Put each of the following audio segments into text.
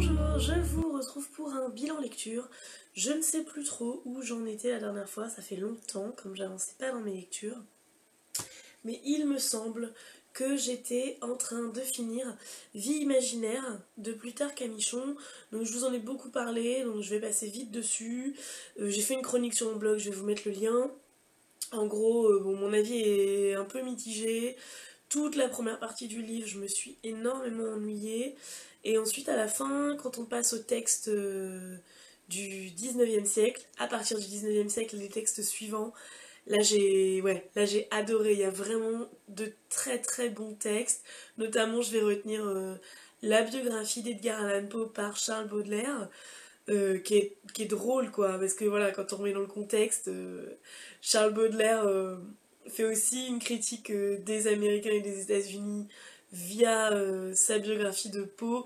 Bonjour, je vous retrouve pour un bilan lecture. Je ne sais plus trop où j'en étais la dernière fois, ça fait longtemps, comme j'avançais pas dans mes lectures. Mais il me semble que j'étais en train de finir Vie imaginaire de Plutarque à Michon. Donc je vous en ai beaucoup parlé, donc je vais passer vite dessus. J'ai fait une chronique sur mon blog, je vais vous mettre le lien. En gros, mon avis est un peu mitigé. Toute la première partie du livre, je me suis énormément ennuyée. Et ensuite, à la fin, quand on passe au texte du 19e siècle, à partir du 19e siècle, les textes suivants, là j'ai adoré. Il y a vraiment de très très bons textes. Notamment, je vais retenir la biographie d'Edgar Allan Poe par Charles Baudelaire. Qui est drôle quoi, parce que voilà, quand on remet dans le contexte, Charles Baudelaire fait aussi une critique des Américains et des États-Unis via sa biographie de Poe,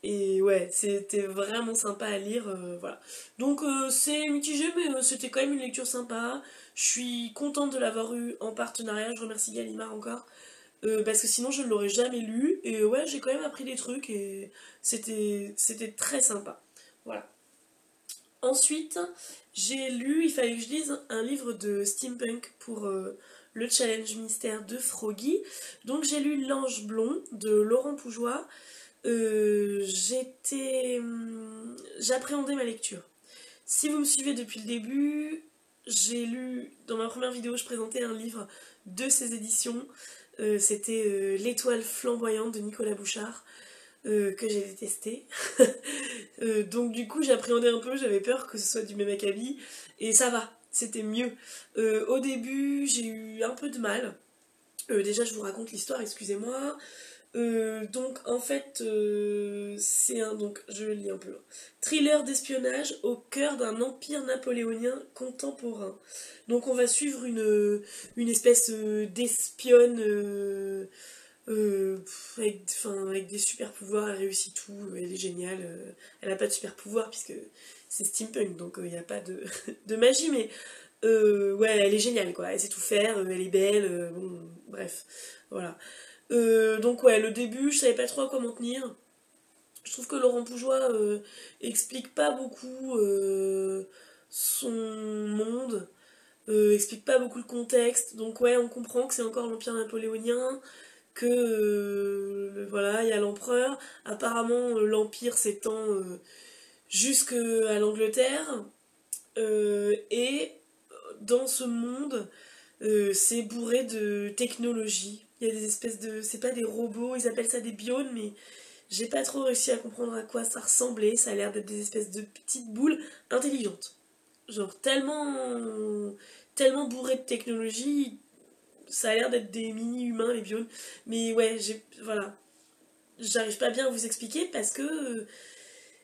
et ouais, c'était vraiment sympa à lire, voilà. Donc c'est mitigé, mais c'était quand même une lecture sympa. Je suis contente de l'avoir eu en partenariat, je remercie Gallimard encore, parce que sinon je ne l'aurais jamais lu, et ouais, j'ai quand même appris des trucs, et c'était très sympa. Voilà. Ensuite, j'ai lu, il fallait que je lise un livre de steampunk pour le challenge mystère de Froggy. Donc j'ai lu L'Ange Blond de Laurent Pougeois. J'appréhendais ma lecture. Si vous me suivez depuis le début, j'ai lu, dans ma première vidéo, je présentais un livre de ses éditions. C'était L'étoile flamboyante de Nicolas Bouchard, que j'ai détesté. Donc du coup j'appréhendais un peu, j'avais peur que ce soit du même acabit, et ça va, c'était mieux. Au début j'ai eu un peu de mal. Déjà je vous raconte l'histoire, excusez-moi. Donc en fait c'est un, donc je le lis un peu. Thriller d'espionnage au cœur d'un empire napoléonien contemporain. Donc on va suivre une espèce d'espionne avec des super pouvoirs, elle réussit tout, elle est géniale. Elle a pas de super pouvoirs puisque c'est steampunk, donc il n'y a pas de, de magie, mais ouais, elle est géniale quoi, elle sait tout faire, elle est belle, bon, bref, voilà. Donc ouais, le début, je savais pas trop à quoi m'en tenir. Je trouve que Laurent Pougeois explique pas beaucoup son monde, explique pas beaucoup le contexte, donc ouais, on comprend que c'est encore l'Empire napoléonien, que voilà, il y a l'empereur. Apparemment, l'empire s'étend jusqu'à l'Angleterre, et dans ce monde, c'est bourré de technologie. Il y a des espèces de, c'est pas des robots, ils appellent ça des biones, mais j'ai pas trop réussi à comprendre à quoi ça ressemblait. Ça a l'air d'être des espèces de petites boules intelligentes, genre tellement bourré de technologie. Ça a l'air d'être des mini-humains, les biones. Mais ouais, voilà. J'arrive pas bien à vous expliquer parce que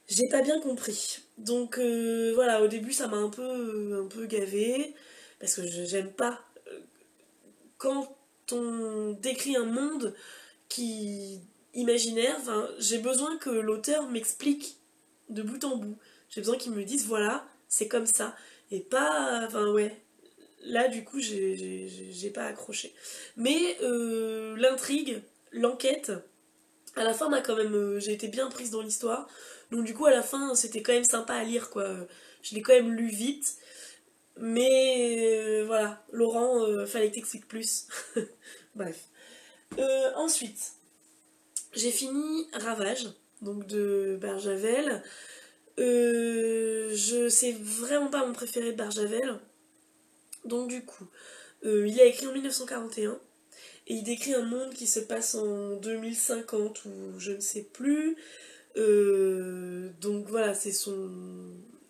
j'ai pas bien compris. Donc voilà, au début ça m'a un peu gavé. Parce que j'aime pas quand on décrit un monde qui imaginaire. Enfin, j'ai besoin que l'auteur m'explique de bout en bout. J'ai besoin qu'il me dise voilà, c'est comme ça. Et pas. Enfin, ouais. Là, du coup, j'ai pas accroché. Mais l'intrigue, l'enquête, à la fin, j'ai été bien prise dans l'histoire. Donc, du coup, à la fin, c'était quand même sympa à lire, quoi. Je l'ai quand même lu vite. Mais voilà, Laurent, fallait que t'expliques plus. Bref. Ensuite, j'ai fini Ravage, donc de Barjavel. C'est vraiment pas mon préféré de Barjavel. Donc du coup, il a écrit en 1941 et il décrit un monde qui se passe en 2050 ou je ne sais plus. Donc voilà, c'est son...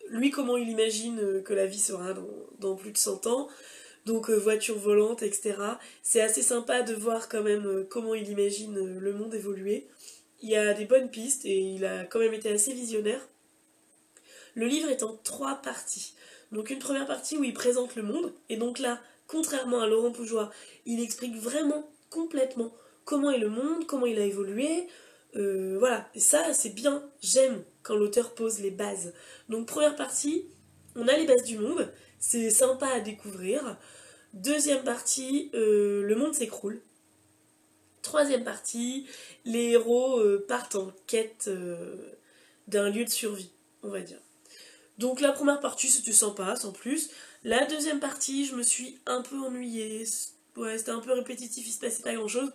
Lui, comment il imagine que la vie sera dans plus de 100 ans. Donc voiture volante, etc. C'est assez sympa de voir quand même comment il imagine le monde évoluer. Il y a des bonnes pistes et il a quand même été assez visionnaire. Le livre est en 3 parties. Donc une première partie où il présente le monde, et donc là, contrairement à Laurent Pougeois, il explique vraiment complètement comment est le monde, comment il a évolué. Voilà, et ça c'est bien, j'aime quand l'auteur pose les bases. Donc première partie, on a les bases du monde, c'est sympa à découvrir. Deuxième partie, le monde s'écroule. Troisième partie, les héros partent en quête d'un lieu de survie, on va dire. Donc la première partie c'était sympa, sans plus. La deuxième partie, je me suis un peu ennuyée. Ouais, c'était un peu répétitif, il se passait pas grand chose.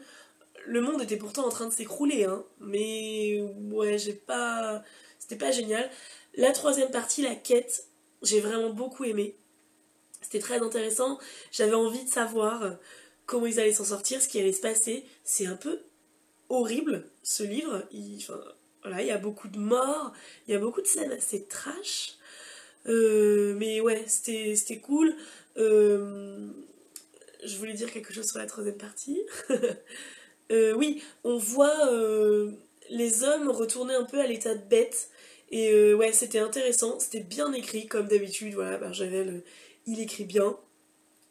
Le monde était pourtant en train de s'écrouler, hein. Mais ouais, c'était pas génial. La troisième partie, la quête, j'ai vraiment beaucoup aimé. C'était très intéressant. J'avais envie de savoir comment ils allaient s'en sortir, ce qui allait se passer. C'est un peu horrible, ce livre. Enfin, voilà, il y a beaucoup de morts, il y a beaucoup de scènes assez trash. Mais ouais, c'était cool. Je voulais dire quelque chose sur la troisième partie. Oui, on voit les hommes retourner un peu à l'état de bête. Et ouais, c'était intéressant, c'était bien écrit, comme d'habitude. Voilà, Barjavel, il écrit bien.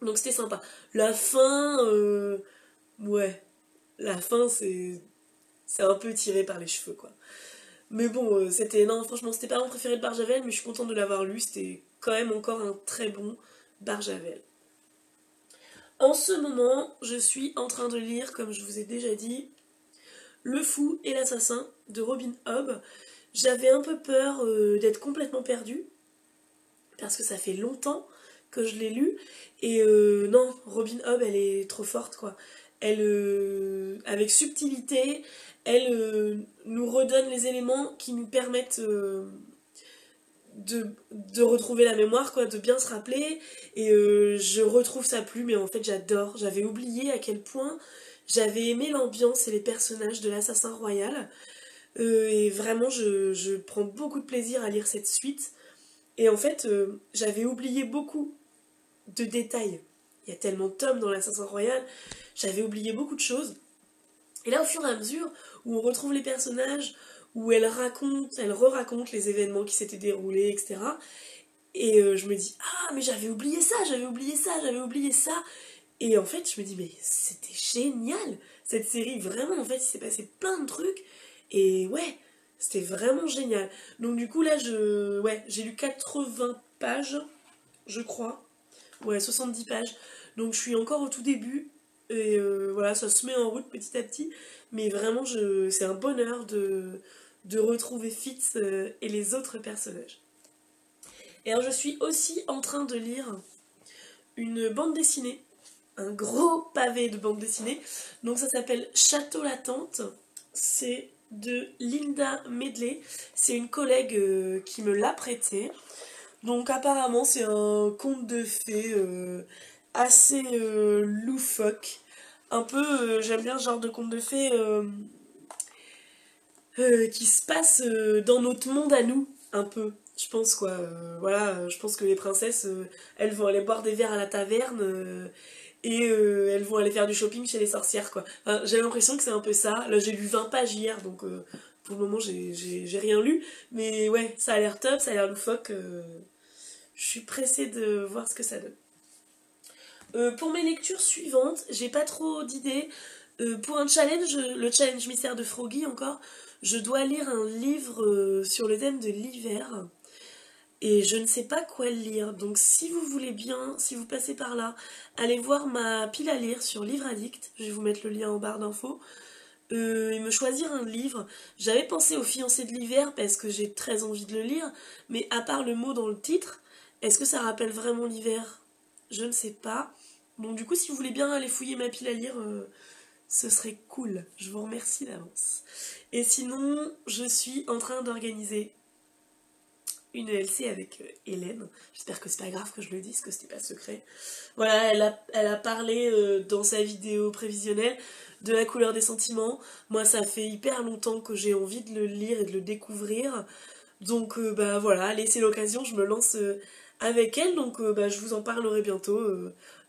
Donc c'était sympa. La fin, ouais, la fin, c'est un peu tiré par les cheveux, quoi. Mais bon, non, franchement, c'était pas mon préféré de Barjavel, mais je suis contente de l'avoir lu. C'était quand même encore un très bon Barjavel. En ce moment, je suis en train de lire, comme je vous ai déjà dit, Le Fou et l'Assassin de Robin Hobb. J'avais un peu peur d'être complètement perdue, parce que ça fait longtemps que je l'ai lu. Et non, Robin Hobb, elle est trop forte, quoi. Elle, avec subtilité, elle nous redonne les éléments qui nous permettent de retrouver la mémoire, quoi, de bien se rappeler. Et je retrouve sa plume, et en fait, j'adore. J'avais oublié à quel point j'avais aimé l'ambiance et les personnages de l'Assassin Royal. Et vraiment, je prends beaucoup de plaisir à lire cette suite. Et en fait, j'avais oublié beaucoup de détails. Il y a tellement de tomes dans l'Assassin Royal, j'avais oublié beaucoup de choses. Et là, au fur et à mesure, où on retrouve les personnages, où elle re-raconte les événements qui s'étaient déroulés, etc. Et je me dis, ah, mais j'avais oublié ça, j'avais oublié ça, j'avais oublié ça. Et en fait, je me dis, mais c'était génial, cette série, vraiment, en fait, il s'est passé plein de trucs. Et ouais, c'était vraiment génial. Donc du coup, là, ouais, j'ai lu 80 pages, je crois. Ouais, 70 pages. Donc je suis encore au tout début. Et voilà, ça se met en route petit à petit. Mais vraiment, c'est un bonheur de retrouver Fitz et les autres personnages. Et alors, je suis aussi en train de lire une bande dessinée. Un gros pavé de bande dessinée. Donc ça s'appelle Château Latente. C'est de Linda Medley. C'est une collègue qui me l'a prêté. Donc apparemment c'est un conte de fées assez loufoque. Un peu, j'aime bien ce genre de conte de fées qui se passe dans notre monde à nous, un peu. Je pense quoi, voilà, je pense que les princesses, elles vont aller boire des verres à la taverne et elles vont aller faire du shopping chez les sorcières, quoi. Enfin, j'ai l'impression que c'est un peu ça. Là j'ai lu 20 pages hier, donc pour le moment j'ai rien lu. Mais ouais, ça a l'air top, ça a l'air loufoque. Je suis pressée de voir ce que ça donne. Pour mes lectures suivantes, j'ai pas trop d'idées. Pour un challenge, le challenge mystère de Froggy encore, je dois lire un livre sur le thème de l'hiver. Et je ne sais pas quoi lire. Donc si vous voulez bien, si vous passez par là, allez voir ma pile à lire sur Livre Addict. Je vais vous mettre le lien en barre d'infos. Et me choisir un livre. J'avais pensé au Fiancé de l'hiver parce que j'ai très envie de le lire. Mais à part le mot dans le titre, est-ce que ça rappelle vraiment l'hiver? Je ne sais pas. Donc du coup, si vous voulez bien aller fouiller ma pile à lire, ce serait cool. Je vous remercie d'avance. Et sinon, je suis en train d'organiser une ELC avec Hélène. J'espère que c'est pas grave que je le dise, que c'était pas secret. Voilà, elle a parlé dans sa vidéo prévisionnelle de La couleur des sentiments. Moi, ça fait hyper longtemps que j'ai envie de le lire et de le découvrir. Donc bah voilà, allez, c'est l'occasion, je me lance avec elle, donc bah, je vous en parlerai bientôt.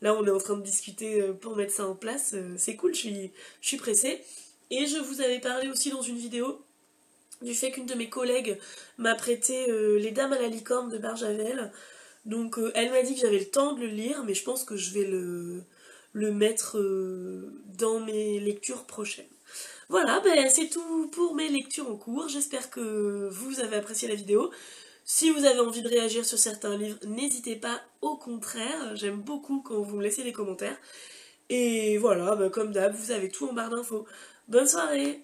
Là, on est en train de discuter pour mettre ça en place. C'est cool, je suis pressée. Et je vous avais parlé aussi dans une vidéo du fait qu'une de mes collègues m'a prêté Les Dames à la licorne de Barjavel. Donc elle m'a dit que j'avais le temps de le lire, mais je pense que je vais le mettre dans mes lectures prochaines. Voilà, ben, c'est tout pour mes lectures en cours. J'espère que vous avez apprécié la vidéo. Si vous avez envie de réagir sur certains livres, n'hésitez pas, au contraire. J'aime beaucoup quand vous me laissez des commentaires. Et voilà, ben, comme d'hab, vous avez tout en barre d'infos. Bonne soirée!